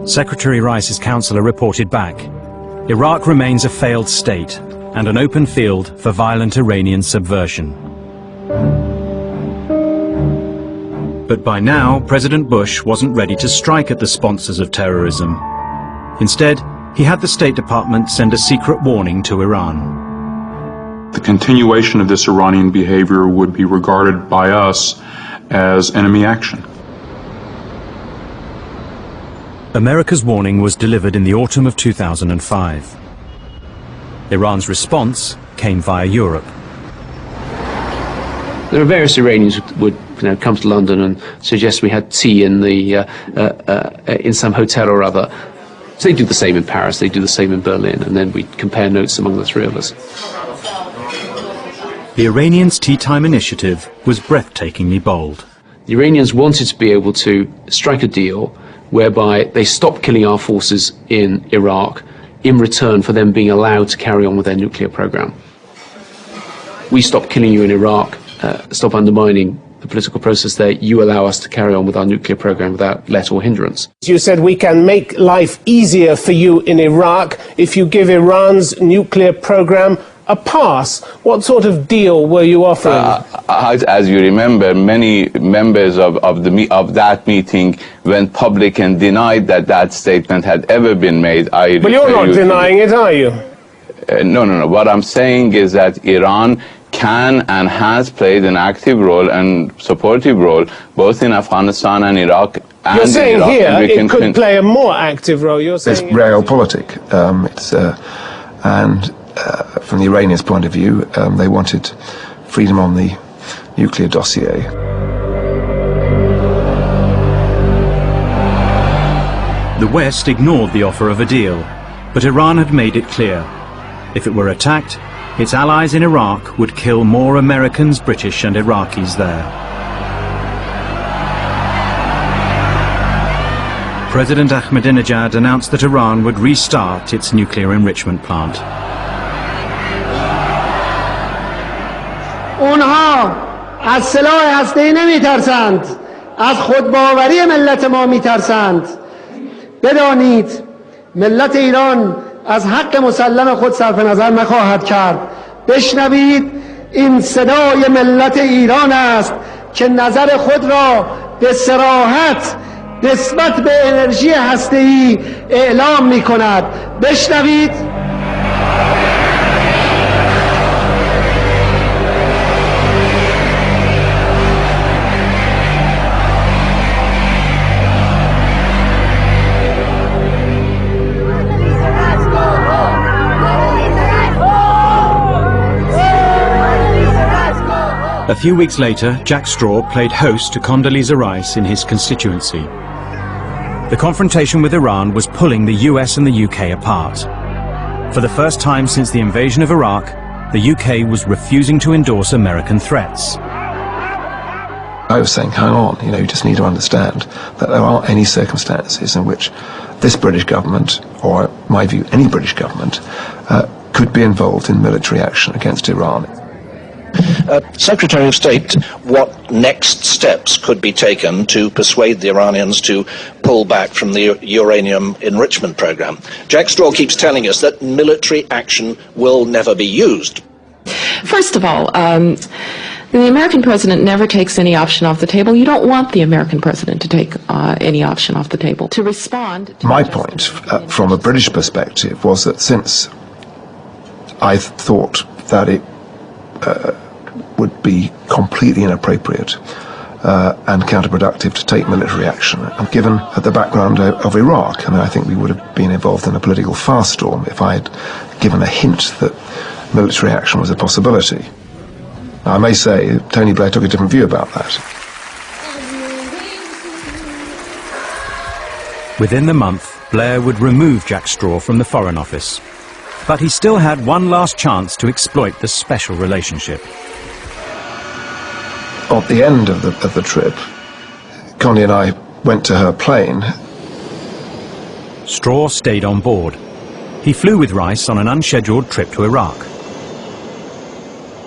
Secretary Rice's counselor reported back, Iraq remains a failed state and an open field for violent Iranian subversion. But by now, President Bush wasn't ready to strike at the sponsors of terrorism. Instead, he had the State Department send a secret warning to Iran. The continuation of this Iranian behavior would be regarded by us as enemy action. America's warning was delivered in the autumn of 2005. Iran's response came via Europe. There are various Iranians who would come to London and suggest we had tea in in some hotel or other. So they do the same in Paris, they do the same in Berlin, and then we compare notes among the three of us. The Iranians' tea time initiative was breathtakingly bold. The Iranians wanted to be able to strike a deal whereby they stopped killing our forces in Iraq in return for them being allowed to carry on with their nuclear program. We stop killing you in Iraq, stop undermining the political process there, you allow us to carry on with our nuclear program without let or hindrance. You said we can make life easier for you in Iraq if you give Iran's nuclear program a pass. What sort of deal were you offering? As you remember, many members of that meeting went public and denied that that statement had ever been made. But you're not denying it, are you? No. What I'm saying is that Iran can and has played an active role and supportive role both in Afghanistan and Iraq. And you're saying Iraq, here and it could play a more active role. You're saying it's realpolitik. From the Iranians' point of view, they wanted freedom on the nuclear dossier. The West ignored the offer of a deal, but Iran had made it clear. If it were attacked, its allies in Iraq would kill more Americans, British and Iraqis there. President Ahmadinejad announced that Iran would restart its nuclear enrichment plant. اونها از سلاح هسته‌ای نمیترسند، از خودباوری ملت ما میترسند. بدانید ملت ایران از حق مسلم خود صرف نظر نخواهد کرد. بشنوید این صدای ملت ایران است که نظر خود را به صراحت نسبت به انرژی هسته‌ای اعلام می‌کند. بشنوید. A few weeks later, Jack Straw played host to Condoleezza Rice in his constituency. The confrontation with Iran was pulling the US and the UK apart. For the first time since the invasion of Iraq, the UK was refusing to endorse American threats. I was saying, hang on, you just need to understand that there aren't any circumstances in which this British government, or in my view, any British government, could be involved in military action against Iran. Secretary of State, what next steps could be taken to persuade the Iranians to pull back from the uranium enrichment program? Jack Straw keeps telling us that military action will never be used. First of all, the American president never takes any option off the table. You don't want the American president to take any option off the table. To respond to my point, from a British perspective, was that since I thought that it would be completely inappropriate and counterproductive to take military action. And given the background of Iraq, I think we would have been involved in a political firestorm if I had given a hint that military action was a possibility. Now, I may say Tony Blair took a different view about that. Within the month, Blair would remove Jack Straw from the Foreign Office. But he still had one last chance to exploit the special relationship. At the end of the trip, Connie and I went to her plane. Straw stayed on board. He flew with Rice on an unscheduled trip to Iraq.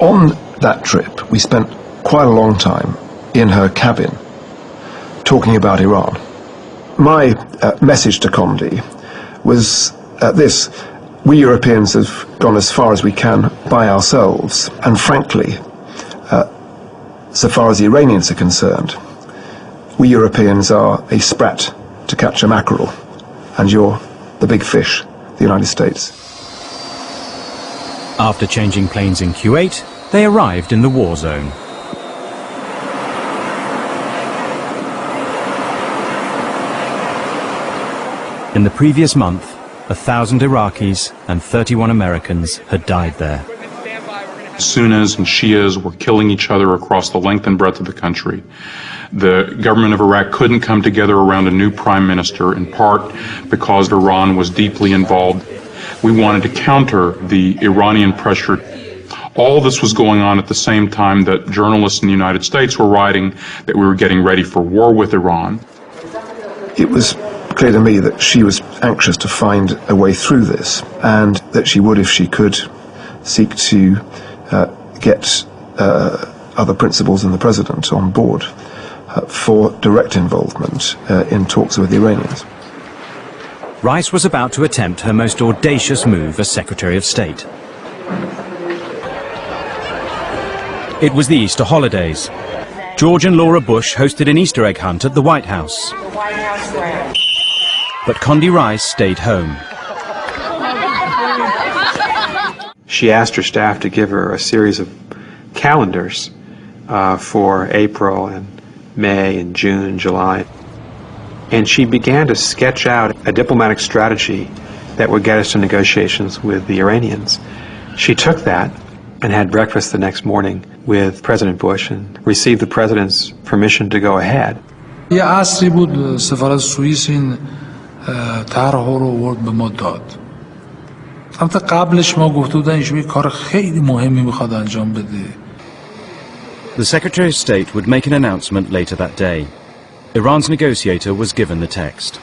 On that trip, we spent quite a long time in her cabin talking about Iran. My message to Condi was this: we Europeans have gone as far as we can by ourselves, and frankly, so far as the Iranians are concerned, we Europeans are a sprat to catch a mackerel, and you're the big fish, the United States. After changing planes in Kuwait, they arrived in the war zone. In the previous month, 1,000 Iraqis and 31 Americans had died there. Sunnis and Shias were killing each other across the length and breadth of the country. The government of Iraq couldn't come together around a new prime minister, in part because Iran was deeply involved. We wanted to counter the Iranian pressure. All this was going on at the same time that journalists in the United States were writing that we were getting ready for war with Iran. It was clear to me that she was anxious to find a way through this, and that she would, if she could, seek to get other principals than the president on board for direct involvement in talks with the Iranians. Rice was about to attempt her most audacious move as Secretary of State. It was the Easter holidays. George and Laura Bush hosted an Easter egg hunt at the White House. But Condi Rice stayed home. She asked her staff to give her a series of calendars for April and May and June, July. And she began to sketch out a diplomatic strategy that would get us to negotiations with the Iranians. She took that and had breakfast the next morning with President Bush and received the president's permission to go ahead. یه عصری بود سفارت سوئیس این طرح رو آورد به ما داد. البته قبلش ما گفته بودن ایشون یه کار خیلی مهمی میخواد انجام بده. The Secretary of State would make an announcement later that day. Iran's negotiator was given the text.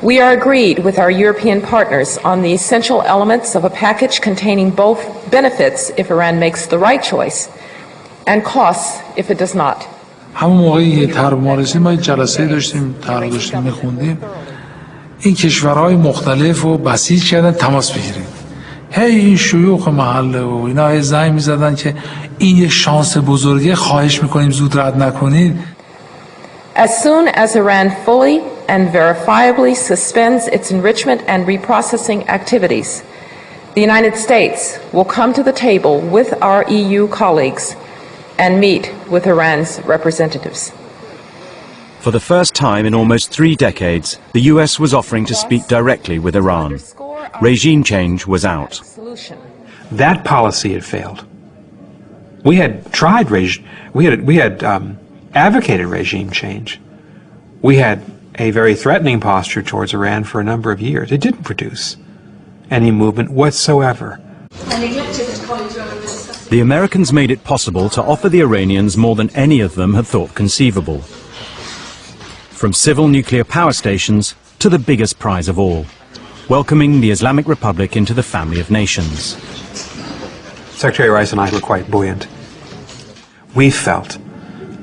We are agreed with our European partners on the essential elements of a package containing both benefits if Iran makes the right choice and costs if it does not. همون موقعی طرح ما رسید ما جلسه داشتیم طرح داشتیم میخوندیم این کشورهای مختلف رو بسیج کردن تماس بگیرید این شیوخ محله و اینا زنگ میزدن که این یک شانس بزرگه خواهش میکنیم زود رد نکنید. As soon as Iran fully and verifiably suspends its enrichment and reprocessing activities, the United States will come to the table with our EU colleagues and meet with Iran's representatives. For the first time in almost 3 decades, the US was offering to speak directly with Iran. Regime change was out. That policy had failed. We had tried advocated regime change. We had a very threatening posture towards Iran for a number of years. It didn't produce any movement whatsoever. The Americans made it possible to offer the Iranians more than any of them had thought conceivable. From civil nuclear power stations to the biggest prize of all, welcoming the Islamic Republic into the family of nations. Secretary Rice and I were quite buoyant. We felt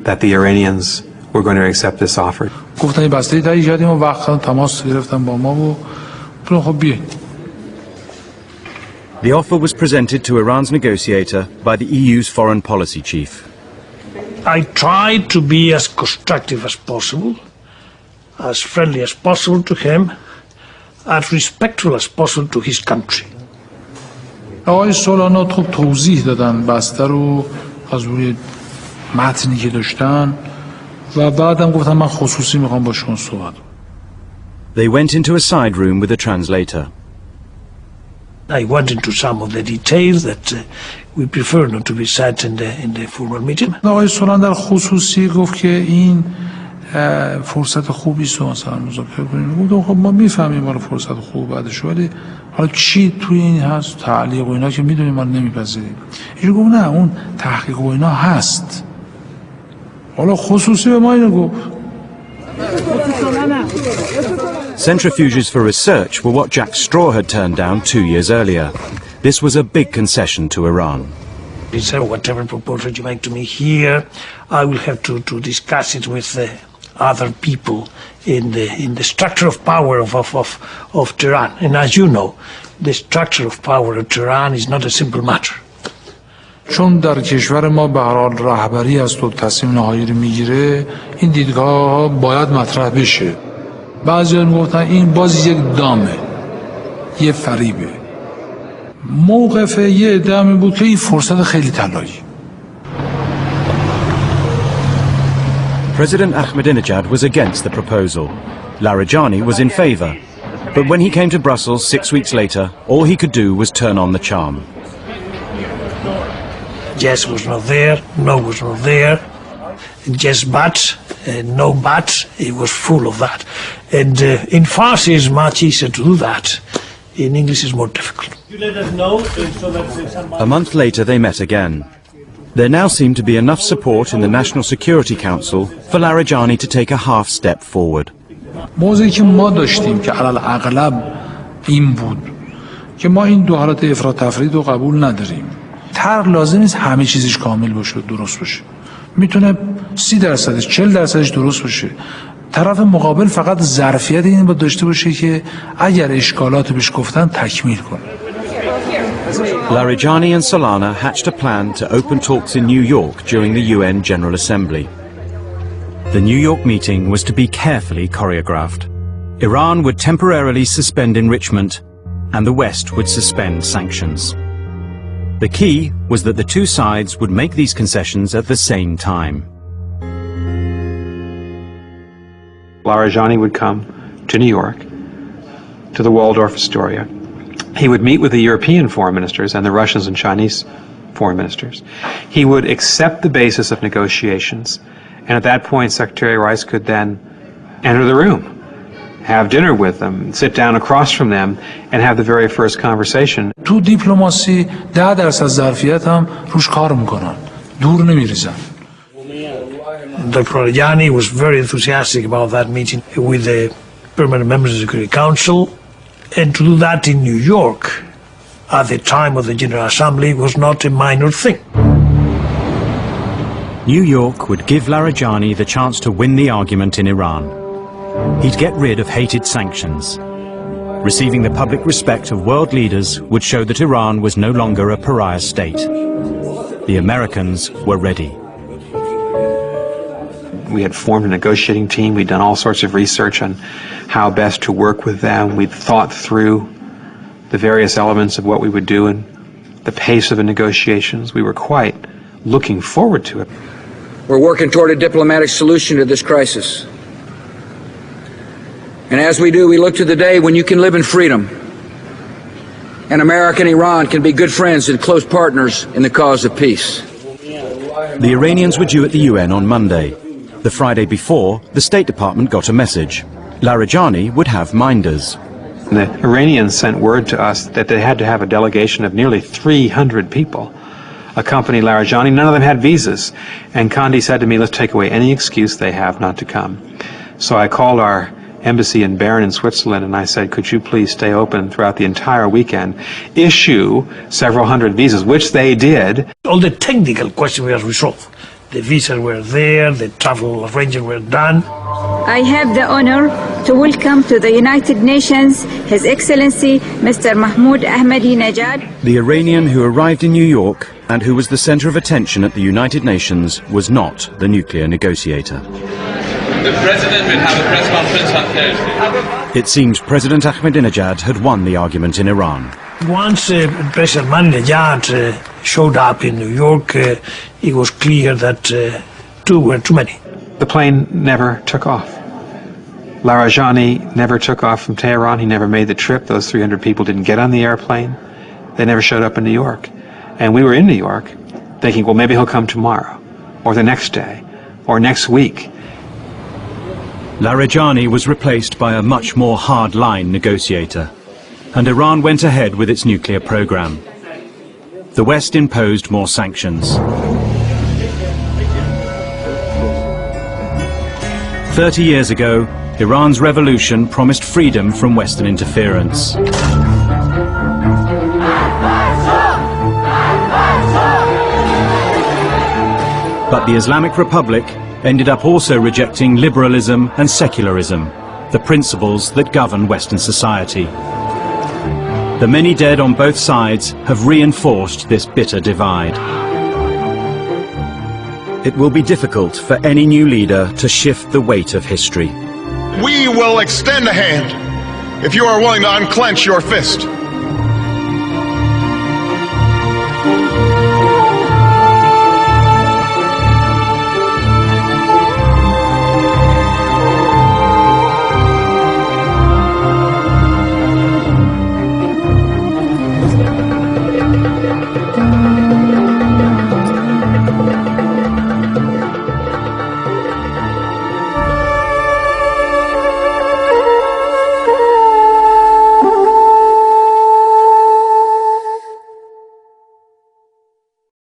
that the Iranians were going to accept this offer. گفتن بسته تایی کردیم و وقت تماس گرفتن با ما و خب بیاین. The offer was presented to Iran's negotiator by the EU's foreign policy chief. I tried to be as constructive as possible, as friendly as possible to him, as respectful as possible to his country. آقای سولانا خب توضیح دادن بسته رو از روی متنی که داشتن و بعدم گفتن من خصوصی میخوام با شما صحبت. They went into a side room with a translator. I went into some of the details that we prefer not to be said in the formal meeting. آقای سولان در خصوصی گفت که این فرصت خوبی است مثلا مذاکره کنیم. گفتم خب ما میفهمیم حالا فرصت خوب بعدش ولی حالا چی توی این هست تعلیق و اینا که میدونیم ما نمیپذیریم. اینجوری گفت نه اون تحقیق و اینا هست. حالا خصوصی به ما اینو گفت. Centrifuges for research were what Jack Straw had turned down 2 years earlier. This was a big concession to Iran. He said, whatever proposal you make to me here, I will have to discuss it with other people in the structure of power of Tehran. And as you know, the structure of power of Tehran is not a simple matter. چون در کشور ما به هر حال رهبری است و تصمیم نهایی رو میگیره این دیدگاه باید مطرح بشه. بعضی‌ها میگفتن این باز یک دامه یه فریبه. موقف یه عده بود که این فرصت خیلی طلایی. President Ahmadinejad was against the proposal. Larijani was in favor. But when he came to Brussels 6 weeks later, all he could do was turn on the charm. Yes was not there, no was not there. Yes but, no but, it was full of that. And in Farsi it's much easier to do that. In English it's more difficult. You let us know so that A month later they met again. There now seemed to be enough support in the National Security Council for Larijani to take a half step forward. موضوعی که ما داشتیم که علل اغلب این بود که ما این دو حالت افراط تفرید رو قبول نداریم. طرح لازم نیست همه چیزش کامل باشه و درست باشه. میتونه 30%، 40% درست باشه. طرف مقابل فقط ظرفیت این باید داشته باشه که اگر اشکالات بهش گفتن تکمیل کنه. Larijani and Solana hatched a plan to open talks in New York during the UN General Assembly. The New York meeting was to be carefully choreographed. Iran would temporarily suspend enrichment and the West would suspend sanctions. The key was that the two sides would make these concessions at the same time. Larijani would come to New York, to the Waldorf Astoria. He would meet with the European foreign ministers and the Russians and Chinese foreign ministers. He would accept the basis of negotiations, and at that point Secretary Rice could then enter the room, have dinner with them, sit down across from them, and have the very first conversation. تو دیپلماسی 10% ظرفیت هم روش کار میکنن، دور نمیریزن. Dr. Larijani was very enthusiastic about that meeting with the permanent members of the Security Council, and to do that in New York at the time of the General Assembly was not a minor thing. New York would give Larijani the chance to win the argument in Iran. He'd get rid of hated sanctions. Receiving the public respect of world leaders would show that Iran was no longer a pariah state. The Americans were ready. We had formed a negotiating team. We'd done all sorts of research on how best to work with them. We'd thought through the various elements of what we would do and the pace of the negotiations. We were quite looking forward to it. We're working toward a diplomatic solution to this crisis. And as we do, we look to the day when you can live in freedom, and America and Iran can be good friends and close partners in the cause of peace. The Iranians were due at the UN on Monday. The Friday before, the State Department got a message. Larijani would have minders. The Iranians sent word to us that they had to have a delegation of nearly 300 people accompany Larijani. None of them had visas. And Condi said to me, let's take away any excuse they have not to come. So I called our embassy in Bern in Switzerland and I said, could you please stay open throughout the entire weekend, issue several hundred visas, which they did. All the technical questions were resolved. The visas were there, the travel arrangements were done. I have the honor to welcome to the United Nations His Excellency Mr. Mahmoud Ahmadinejad. The Iranian who arrived in New York and who was the center of attention at the United Nations was not the nuclear negotiator. The President will have a press conference on Thursday. It seems President Ahmadinejad had won the argument in Iran. Once President Ahmadinejad showed up in New York, it was clear that two were too many. The plane never took off. Larijani never took off from Tehran. He never made the trip. Those 300 people didn't get on the airplane. They never showed up in New York. And we were in New York thinking, well, maybe he'll come tomorrow, or the next day, or next week. Larijani was replaced by a much more hard-line negotiator, and Iran went ahead with its nuclear program. The West imposed more sanctions. 30 years ago, Iran's revolution promised freedom from Western interference. But the Islamic Republic ended up also rejecting liberalism and secularism, the principles that govern Western society. The many dead on both sides have reinforced this bitter divide. It will be difficult for any new leader to shift the weight of history. We will extend a hand if you are willing to unclench your fist.